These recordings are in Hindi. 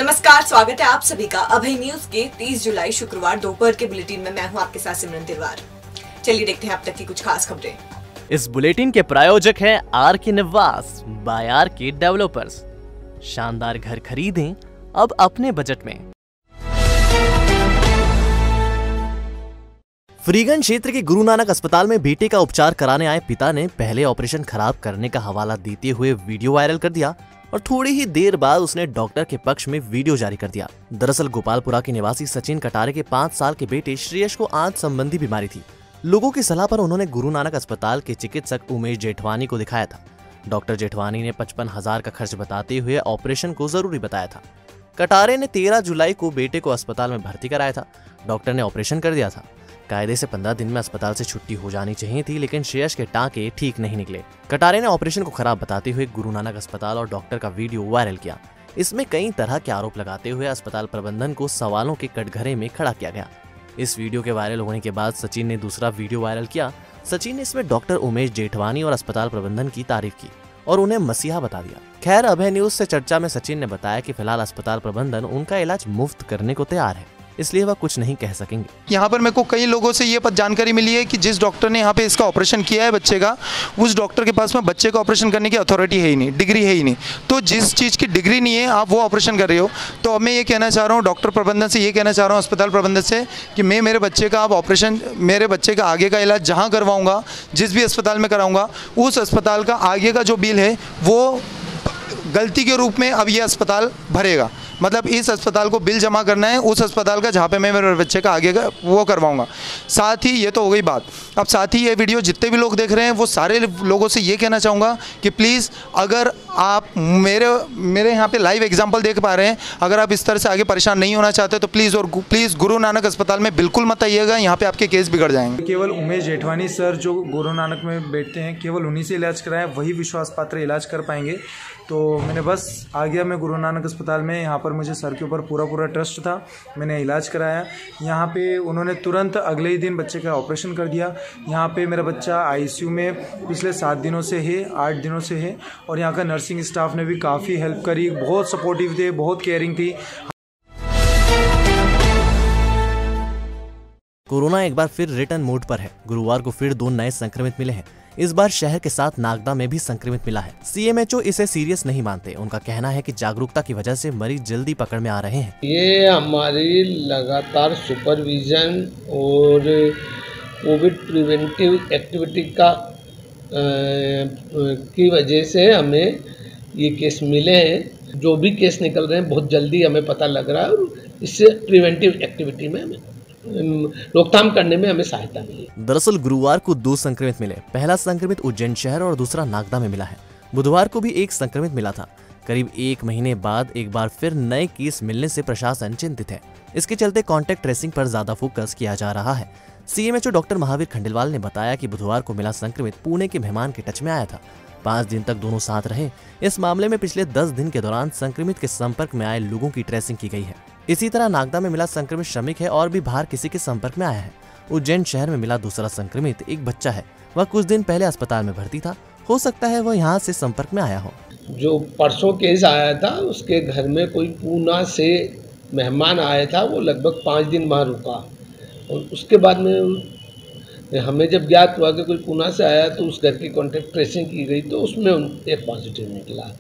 नमस्कार, स्वागत है आप सभी का अभय न्यूज के 30 जुलाई शुक्रवार दोपहर के बुलेटिन में। मैं हूं आपके साथ सिमरन तिवारी। चलिए देखते हैं अब तक की कुछ खास खबरें। इस बुलेटिन के प्रायोजक हैं आर के निवास बाय आर के डेवलपर्स। शानदार घर खरीदें अब अपने बजट में। फरीगंज क्षेत्र के गुरु नानक अस्पताल में बेटे का उपचार कराने आए पिता ने पहले ऑपरेशन खराब करने का हवाला देते हुए वीडियो वायरल कर दिया और थोड़ी ही देर बाद उसने डॉक्टर के पक्ष में वीडियो जारी कर दिया। दरअसल गोपालपुरा के निवासी सचिन कटारे के 5 साल के बेटे श्रेयस को आंत संबंधी बीमारी थी। लोगों की सलाह पर उन्होंने गुरु नानक अस्पताल के चिकित्सक उमेश जेठवानी को दिखाया था। डॉक्टर जेठवानी ने 55,000 का खर्च बताते हुए ऑपरेशन को जरूरी बताया था। कटारे ने 13 जुलाई को बेटे को अस्पताल में भर्ती कराया था। डॉक्टर ने ऑपरेशन कर दिया था। कायदे से 15 दिन में अस्पताल से छुट्टी हो जानी चाहिए थी, लेकिन श्रेयस के टांके ठीक नहीं निकले। कटारे ने ऑपरेशन को खराब बताते हुए गुरु नानक अस्पताल और डॉक्टर का वीडियो वायरल किया। इसमें कई तरह के आरोप लगाते हुए अस्पताल प्रबंधन को सवालों के कटघरे में खड़ा किया गया। इस वीडियो के वायरल होने के बाद सचिन ने दूसरा वीडियो वायरल किया। सचिन ने इसमें डॉक्टर उमेश जेठवानी और अस्पताल प्रबंधन की तारीफ की और उन्हें मसीहा बता दिया। खैर, अभय न्यूज से चर्चा में सचिन ने बताया कि फिलहाल अस्पताल प्रबंधन उनका इलाज मुफ्त करने को तैयार है, इसलिए वह कुछ नहीं कह सकेंगे। यहाँ पर मेरे को कई लोगों से ये जानकारी मिली है कि जिस डॉक्टर ने यहाँ पे इसका ऑपरेशन किया है बच्चे का, उस डॉक्टर के पास में बच्चे का ऑपरेशन करने की अथॉरिटी है ही नहीं, डिग्री है ही नहीं। तो जिस चीज़ की डिग्री नहीं है आप वो ऑपरेशन कर रहे हो। तो अब मैं ये कहना चाह रहा हूँ डॉक्टर प्रबंधन से, ये कहना चाह रहा हूँ अस्पताल प्रबंधन से कि मैं मेरे बच्चे का अब ऑपरेशन, मेरे बच्चे का आगे का इलाज जहाँ करवाऊँगा, जिस भी अस्पताल में कराऊँगा, उस अस्पताल का आगे का जो बिल है वो गलती के रूप में अब ये अस्पताल भरेगा। मतलब इस अस्पताल को बिल जमा करना है उस अस्पताल का जहाँ पे मैं मेरे बच्चे का आगे का वो करवाऊंगा। साथ ही ये तो हो गई बात। अब साथ ही ये वीडियो जितने भी लोग देख रहे हैं वो सारे लोगों से ये कहना चाहूँगा कि प्लीज़ अगर आप मेरे यहाँ पे लाइव एग्जांपल देख पा रहे हैं, अगर आप इस तरह से आगे परेशान नहीं होना चाहते तो प्लीज़ गुरु नानक अस्पताल में बिल्कुल मत आइएगा, यहाँ पर आपके केस बिगड़ जाएंगे। केवल उमेश जेठवानी सर जो गुरु नानक में बैठते हैं, केवल उन्हीं से इलाज कराएं, वही विश्वास पात्र इलाज कर पाएंगे। तो मैंने बस आ गया मैं गुरु नानक अस्पताल में। यहाँ पर मुझे सर के ऊपर पूरा ट्रस्ट था। मैंने इलाज कराया। यहाँ पे उन्होंने तुरंत अगले ही दिन बच्चे का ऑपरेशन कर दिया। यहाँ पे मेरा बच्चा आईसीयू में पिछले 7 दिनों से है, 8 दिनों से है। और यहाँ का नर्सिंग स्टाफ ने भी काफ़ी हेल्प करी, बहुत सपोर्टिव थे, बहुत केयरिंग थी। कोरोना एक बार फिर रिटर्न मोड पर है। गुरुवार को फिर 2 नए संक्रमित मिले हैं। इस बार शहर के साथ नागदा में भी संक्रमित मिला है। सीएमएचओ इसे सीरियस नहीं मानते। उनका कहना है कि जागरूकता की वजह से मरीज जल्दी पकड़ में आ रहे हैं। ये हमारी लगातार सुपरविजन और कोविड प्रिवेंटिव एक्टिविटी की वजह से हमें ये केस मिले हैं। जो भी केस निकल रहे हैं बहुत जल्दी हमें पता लग रहा है और इससे प्रिवेंटिव एक्टिविटी में हमें रोकथाम करने में हमें सहायता मिली। दरअसल गुरुवार को 2 संक्रमित मिले। पहला संक्रमित उज्जैन शहर और दूसरा नागदा में मिला है। बुधवार को भी 1 संक्रमित मिला था। करीब 1 महीने बाद एक बार फिर नए केस मिलने से प्रशासन चिंतित है। इसके चलते कॉन्टेक्ट ट्रेसिंग पर ज्यादा फोकस किया जा रहा है। सीएमएचओ डॉक्टर महावीर खंडेलवाल ने बताया कि बुधवार को मिला संक्रमित पुणे के मेहमान के टच में आया था। 5 दिन तक दोनों साथ रहे। इस मामले में पिछले 10 दिन के दौरान संक्रमित के संपर्क में आए लोगों की ट्रेसिंग की गई है। इसी तरह नागदा में मिला संक्रमित श्रमिक है और भी बाहर किसी के संपर्क में आया है। उज्जैन शहर में मिला दूसरा संक्रमित एक बच्चा है। वह कुछ दिन पहले अस्पताल में भर्ती था। हो सकता है वह यहाँ से संपर्क में आया हो। जो परसों केस आया था उसके घर में कोई पूना से मेहमान आया था, वो लगभग 5 दिन वहाँ रुका और उसके बाद में हमें जब ज्ञात हुआ कि कोई पूना से आया तो उस घर की कॉन्टेक्ट ट्रेसिंग की गई तो उसमें एक पॉजिटिव निकला।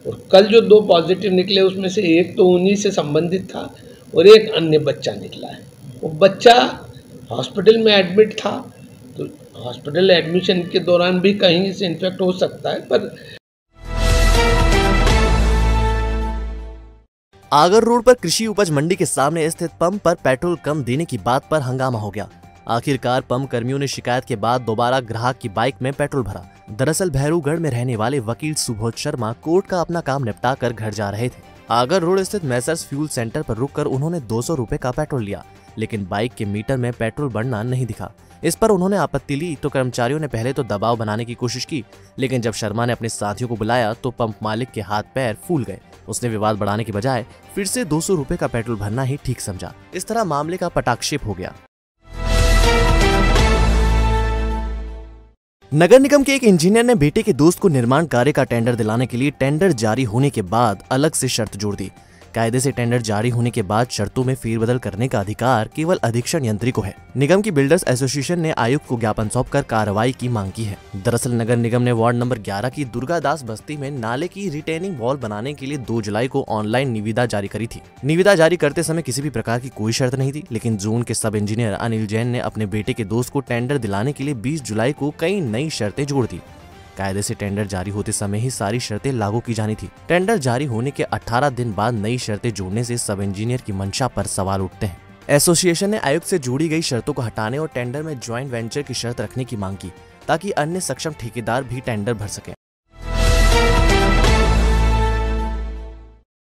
और कल जो 2 पॉजिटिव निकले उसमें से एक तो उन्हीं से संबंधित था और एक अन्य बच्चा निकला है। वो बच्चा हॉस्पिटल में एडमिट था, तो हॉस्पिटल एडमिशन के दौरान भी कहीं से इन्फेक्ट हो सकता है। पर आगर रोड पर कृषि उपज मंडी के सामने स्थित पंप पर पेट्रोल कम देने की बात पर हंगामा हो गया। आखिरकार पंप कर्मियों ने शिकायत के बाद दोबारा ग्राहक की बाइक में पेट्रोल भरा। दरअसल भैरूगढ़ में रहने वाले वकील सुबोध शर्मा कोर्ट का अपना काम निपटा कर घर जा रहे थे। आगर रोड स्थित मैसर्स फ्यूल सेंटर पर रुककर उन्होंने 200 रुपए का पेट्रोल लिया, लेकिन बाइक के मीटर में पेट्रोल बढ़ना नहीं दिखा। इस पर उन्होंने आपत्ति ली तो कर्मचारियों ने पहले तो दबाव बनाने की कोशिश की, लेकिन जब शर्मा ने अपने साथियों को बुलाया तो पंप मालिक के हाथ पैर फूल गए। उसने विवाद बढ़ाने की बजाय फिर से 200 रुपए का पेट्रोल भरना ही ठीक समझा। इस तरह मामले का पटाक्षेप हो गया। नगर निगम के एक इंजीनियर ने बेटे के दोस्त को निर्माण कार्य का टेंडर दिलाने के लिए टेंडर जारी होने के बाद अलग से शर्त जोड़ दी। कायदे से टेंडर जारी होने के बाद शर्तों में फेरबदल करने का अधिकार केवल अधीक्षण यंत्री को है। निगम की बिल्डर्स एसोसिएशन ने आयुक्त को ज्ञापन सौंपकर कार्रवाई की मांग की है। दरअसल नगर निगम ने वार्ड नंबर 11 की दुर्गादास बस्ती में नाले की रिटेनिंग वॉल बनाने के लिए 2 जुलाई को ऑनलाइन निविदा जारी करी थी। निविदा जारी करते समय किसी भी प्रकार की कोई शर्त नहीं थी, लेकिन जोन के सब इंजीनियर अनिल जैन ने अपने बेटे के दोस्त को टेंडर दिलाने के लिए 20 जुलाई को कई नई शर्तें जोड़ दी। कायदे से टेंडर जारी होते समय ही सारी शर्तें लागू की जानी थी। टेंडर जारी होने के 18 दिन बाद नई शर्तें जोड़ने से सब इंजीनियर की मंशा पर सवाल उठते हैं। एसोसिएशन ने आयुक्त से जुड़ी गई शर्तों को हटाने और टेंडर में ज्वाइंट वेंचर की शर्त रखने की मांग की, ताकि अन्य सक्षम ठेकेदार भी टेंडर भर सकें।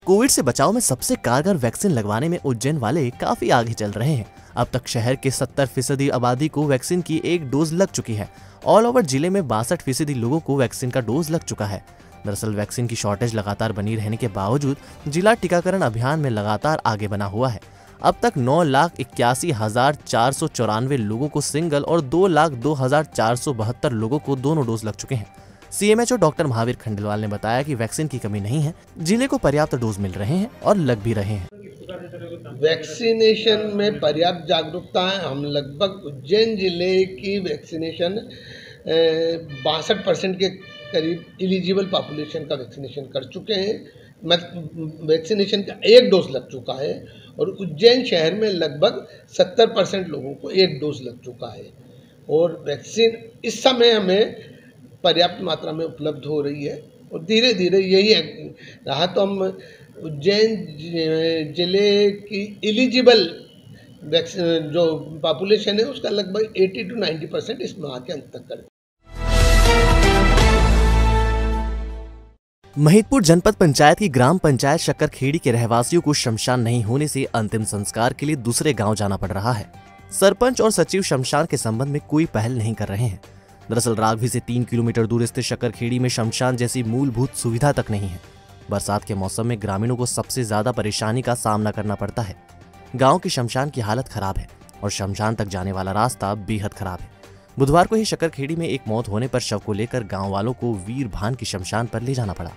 कोविड से बचाव में सबसे कारगर वैक्सीन लगवाने में उज्जैन वाले काफी आगे चल रहे हैं। अब तक शहर के 70% आबादी को वैक्सीन की 1 डोज लग चुकी है। ऑल ओवर जिले में 62% लोगों को वैक्सीन का डोज लग चुका है। दरअसल वैक्सीन की शॉर्टेज लगातार बनी रहने के बावजूद जिला टीकाकरण अभियान में लगातार आगे बना हुआ है। अब तक 9,81,494 लोगों को सिंगल और 2,02,472 लोगों को दोनों डोज लग चुके हैं। सीएमएचओ डॉक्टर महावीर खंडेलवाल ने बताया कि वैक्सीन की कमी नहीं है, जिले को पर्याप्त डोज मिल रहे हैं और लग भी रहे हैं। वैक्सीनेशन में पर्याप्त जागरूकता है। हम लगभग उज्जैन जिले की वैक्सीनेशन 62% के करीब एलिजिबल पॉपुलेशन का वैक्सीनेशन कर चुके हैं। वैक्सीनेशन का 1 डोज लग चुका है और उज्जैन शहर में लगभग 70% लोगों को 1 डोज लग चुका है और वैक्सीन इस समय हमें पर्याप्त मात्रा में उपलब्ध हो रही है और धीरे धीरे यही रहा तो हम उज्जैन जिले की एलिजिबल जो पॉपुलेशन है उसका लगभग 80 to 90% इस माह के अंत तक करें। महिदपुर जनपद पंचायत की ग्राम पंचायत शक्करखेड़ी के रहवासियों को शमशान नहीं होने से अंतिम संस्कार के लिए दूसरे गांव जाना पड़ रहा है। सरपंच और सचिव शमशान के संबंध में कोई पहल नहीं कर रहे हैं। दरअसल राघवी से 3 किलोमीटर दूर स्थित शक्करखेड़ी में शमशान जैसी मूलभूत सुविधा तक नहीं है। बरसात के मौसम में ग्रामीणों को सबसे ज्यादा परेशानी का सामना करना पड़ता है। गांव की शमशान की हालत खराब है और शमशान तक जाने वाला रास्ता बेहद खराब है। बुधवार को ही शक्करखेड़ी में एक मौत होने पर शव को लेकर गांव वालों को वीर भान की शमशान पर ले जाना पड़ा।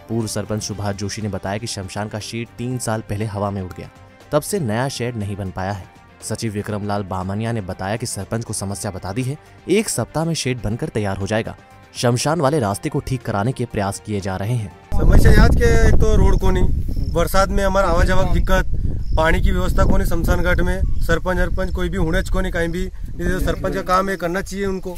पूर्व सरपंच सुभाष जोशी ने बताया कि शमशान का शेड 3 साल पहले हवा में उड़ गया, तब से नया शेड नहीं बन पाया है। सचिव विक्रमलाल बामनिया ने बताया कि सरपंच को समस्या बता दी है, 1 सप्ताह में शेड बनकर तैयार हो जाएगा। शमशान वाले रास्ते को ठीक कराने के प्रयास किए जा रहे हैं। समस्या आज के एक तो रोड को नहीं, बरसात में हमारा आवाज जावक दिक्कत, पानी की व्यवस्था को नहीं शमशान घाट में, सरपंच कोई भी हुनेच को नहीं कहीं भी। सरपंच का काम है करना चाहिए उनको।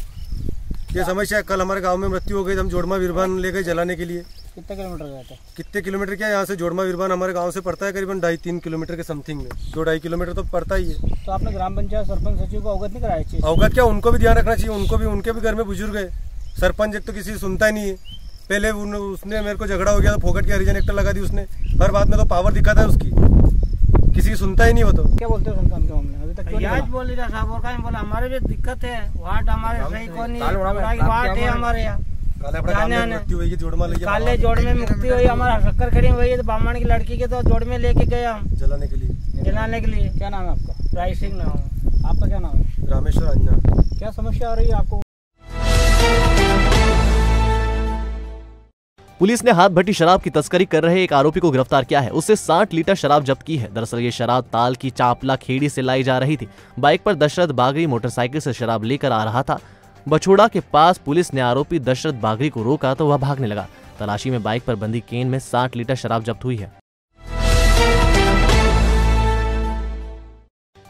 ये समस्या कल हमारे गांव में मृत्यु हो गई, हम जोड़मा वीरबान ले गए जलाने के लिए। कितने किलोमीटर गया था? कितने किलोमीटर क्या, यहाँ से जोड़मा वीरबान हमारे गांव से पड़ता है करीबन 2.5-3 किलोमीटर के समथिंग में, 2-2.5 किलोमीटर तो पड़ता ही है। तो आपने ग्राम पंचायत सरपंच सचिव को अवगत नहीं कराया चाहिए? अवगत क्या, उनको भी ध्यान रखना चाहिए। उनके भी घर में बुजुर्ग है। सरपंच एक तो किसी सुनता ही नहीं है। पहले उसने मेरे को झगड़ा हो गया तो फोकट की हरिजन एक्टर लगा दी उसने। हर बात में तो पावर दिखाता है उसकी, किसी की सुनता ही नहीं हो। तो क्या बोलते हो शमशान के मामले अभी तक क्यों नहीं आज बोल रहा साहब और कहीं बोला हमारे भी दिक्कत है, वार्ड हमारे सही को नहीं, वार्ड है हमारे यहाँ काले जोड़ में मुक्ति हुई, हमारा शक्करखेड़ी में हुई। तो बामण की लड़की के तो जोड़ में लेके गए हम जलाने के लिए। क्या नाम है आपका? राय सिंह नाम है। आपका क्या नाम है? रामेश्वर अन्ना। क्या समस्या आ रही है आपको? पुलिस ने हाथ भट्टी शराब की तस्करी कर रहे एक आरोपी को गिरफ्तार किया है। उससे 60 लीटर शराब जब्त की है। दरअसल ये शराब ताल की चापला खेड़ी से लाई जा रही थी। बाइक पर दशरथ बागरी मोटरसाइकिल से शराब लेकर आ रहा था। बछोड़ा के पास पुलिस ने आरोपी दशरथ बागरी को रोका तो वह भागने लगा। तलाशी में बाइक पर बंदी केन में 60 लीटर शराब जब्त हुई है।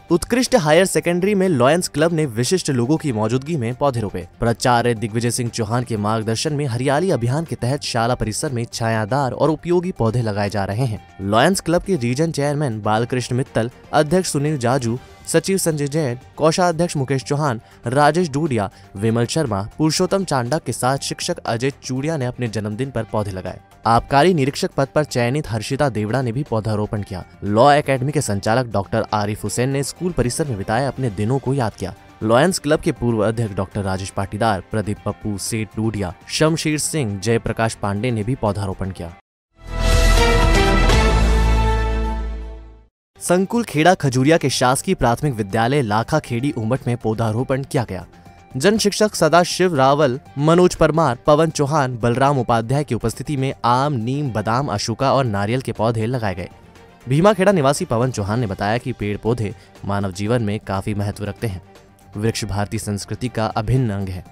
उत्कृष्ट हायर सेकेंडरी में लॉयंस क्लब ने विशिष्ट लोगों की मौजूदगी में पौधे रोपे। प्राचार्य दिग्विजय सिंह चौहान के मार्गदर्शन में हरियाली अभियान के तहत शाला परिसर में छायादार और उपयोगी पौधे लगाए जा रहे हैं। लॉयंस क्लब के रीजन चेयरमैन बालकृष्ण मित्तल, अध्यक्ष सुनील जाजू, सचिव संजय जैन, कोषाध्यक्ष मुकेश चौहान, राजेश डूडिया, विमल शर्मा, पुरुषोत्तम चांडा के साथ शिक्षक अजय चूड़िया ने अपने जन्मदिन पर पौधे लगाए। आबकारी निरीक्षक पद पर चयनित हर्षिता देवड़ा ने भी पौधारोपण किया। लॉ एकेडमी के संचालक डॉक्टर आरिफ हुसैन ने स्कूल परिसर में बिताए अपने दिनों को याद किया। लॉयंस क्लब के पूर्व अध्यक्ष डॉक्टर राजेश पाटीदार, प्रदीप पप्पू, सेठ डूडिया, शमशेर सिंह, जयप्रकाश पांडे ने भी पौधारोपण किया। संकुल खेड़ा खजूरिया के शासकीय प्राथमिक विद्यालय लाखा खेड़ी उमट में पौधारोपण किया गया। जन शिक्षक सदाशिव रावल, मनोज परमार, पवन चौहान, बलराम उपाध्याय की उपस्थिति में आम, नीम, बादाम, अशोका और नारियल के पौधे लगाए गए। भीमाखेड़ा निवासी पवन चौहान ने बताया कि पेड़ पौधे मानव जीवन में काफी महत्व रखते हैं। वृक्ष भारतीय संस्कृति का अभिन्न अंग है।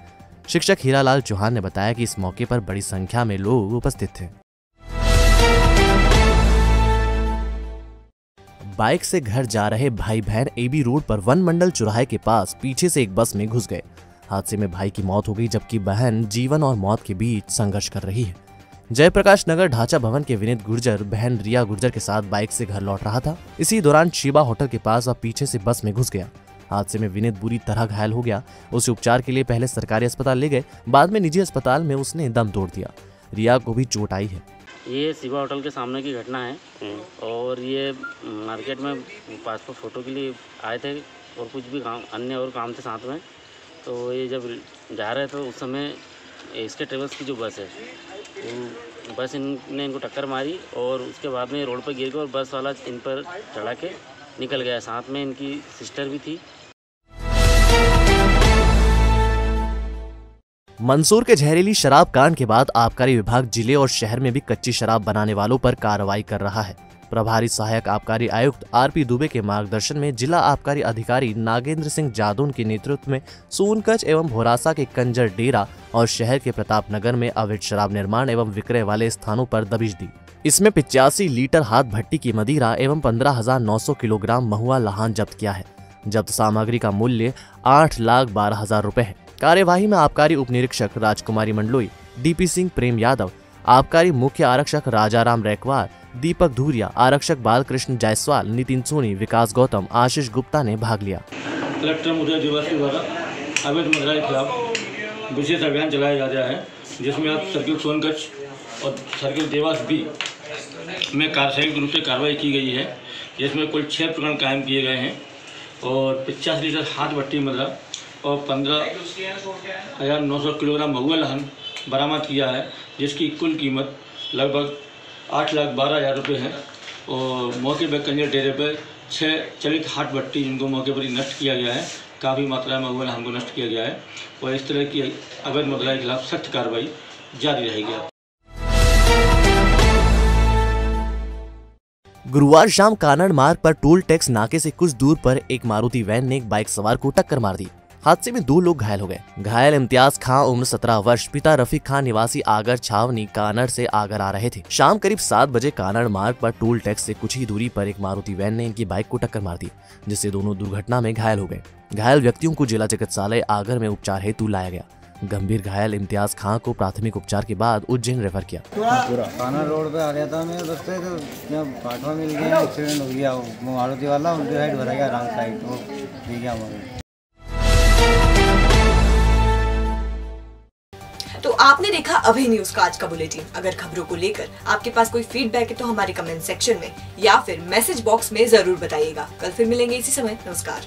शिक्षक हीरालाल चौहान ने बताया कि इस मौके पर बड़ी संख्या में लोग उपस्थित थे। बाइक से घर जा रहे भाई बहन एबी रोड पर वन मंडल चौराहे के पास पीछे से एक बस में घुस गए। हादसे में भाई की मौत हो गई, जबकि बहन जीवन और मौत के बीच संघर्ष कर रही है। जयप्रकाश नगर ढांचा भवन के विनीत गुर्जर बहन रिया गुर्जर के साथ बाइक से घर लौट रहा था। इसी दौरान शिवा होटल के पास वह पीछे से बस में घुस गया। हादसे में विनीत बुरी तरह घायल हो गया। उसे उपचार के लिए पहले सरकारी अस्पताल ले गए, बाद में निजी अस्पताल में उसने दम तोड़ दिया। रिया को भी चोट आई है। ये शिवा होटल के सामने की घटना है और ये मार्केट में पासपोर्ट फ़ोटो के लिए आए थे और कुछ भी काम अन्य और काम थे साथ में। तो ये जब जा रहे थे उस समय इसके ट्रेवल्स की जो बस है तो बस इनने इनको टक्कर मारी और उसके बाद में रोड पर गिर गए और बस वाला इन पर चढ़ा के निकल गया। साथ में इनकी सिस्टर भी थी। मंदसौर के जहरीली शराब कांड के बाद आबकारी विभाग जिले और शहर में भी कच्ची शराब बनाने वालों पर कार्रवाई कर रहा है। प्रभारी सहायक आबकारी आयुक्त आरपी दुबे के मार्गदर्शन में जिला आबकारी अधिकारी नागेंद्र सिंह जादौन के नेतृत्व में सोनकच एवं भोरासा के कंजर डेरा और शहर के प्रतापनगर में अवैध शराब निर्माण एवं विक्रय वाले स्थानों पर दबिश दी। इसमें 85 लीटर हाथ भट्टी की मदिरा एवं 15,900 किलोग्राम महुआ लहान जब्त किया है। जब्त सामग्री का मूल्य 8,12,000 रुपए है। कार्यवाही में आबकारी उप निरीक्षक राजकुमारी मंडलोई, डीपी सिंह प्रेम यादव, आबकारी मुख्य आरक्षक राजाराम रैकवार, दीपक धूरिया, आरक्षक बालकृष्ण जायसवाल, नितिन सोनी, विकास गौतम, आशीष गुप्ता ने भाग लिया। कलेक्टर मुद्रा दिवस के द्वारा अवैध मुद्रा के खिलाफ विशेष अभियान चलाया जा रहा है, जिसमें आज सर्किल सोनकच और सर्किल देवास बी में संयुक्त रूप से कार्रवाई की गई है, जिसमें कुल 6 प्रकरण कायम किए गए हैं और 50 लीटर हाथ भट्टी मदिरा और 15,900 किलोग्राम महुआ लहन बरामद किया है, जिसकी कुल कीमत लगभग 8,12,000 रुपये है। और मौके पर कंजर डेरे पर 6 चलित हाथ भट्टी जिनको मौके पर ही नष्ट किया गया है, काफ़ी मात्रा में महुआ लहन को नष्ट किया गया है और इस तरह की अवैध मुद्रा के खिलाफ सख्त कार्रवाई जारी रहेगी। गुरुवार शाम कानड़ मार्ग पर टोल टैक्स नाके से कुछ दूर पर एक मारुति वैन ने एक बाइक सवार को टक्कर मार दी। हादसे में 2 लोग घायल हो गए। घायल इम्तियाज खां उम्र 17 वर्ष, पिता रफीक खां निवासी आगर छावनी कानड़ से आगर आ रहे थे। शाम करीब 7 बजे कानड़ मार्ग पर टोल टैक्स से कुछ ही दूरी पर एक मारुति वैन ने इनकी बाइक को टक्कर मार दी, जिससे दोनों दुर्घटना में घायल हो गए। घायल व्यक्तियों को जिला चिकित्सालय आगर में उपचार हेतु लाया गया। गंभीर घायल इम्तियाज खां को प्राथमिक उपचार के बाद उज्जैन रेफर किया। कानड़ रोड पे आ रहा था मैं, बस से जब पाटवा मिल गया, एक्सीडेंट हो गया। मारुति वाला उल्टी साइड भरा गया, रंग साइड वो ठीक है। तो आपने देखा अभय न्यूज का आज का बुलेटिन। अगर खबरों को लेकर आपके पास कोई फीडबैक है तो हमारे कमेंट सेक्शन में या फिर मैसेज बॉक्स में जरूर बताइएगा। कल फिर मिलेंगे इसी समय। नमस्कार।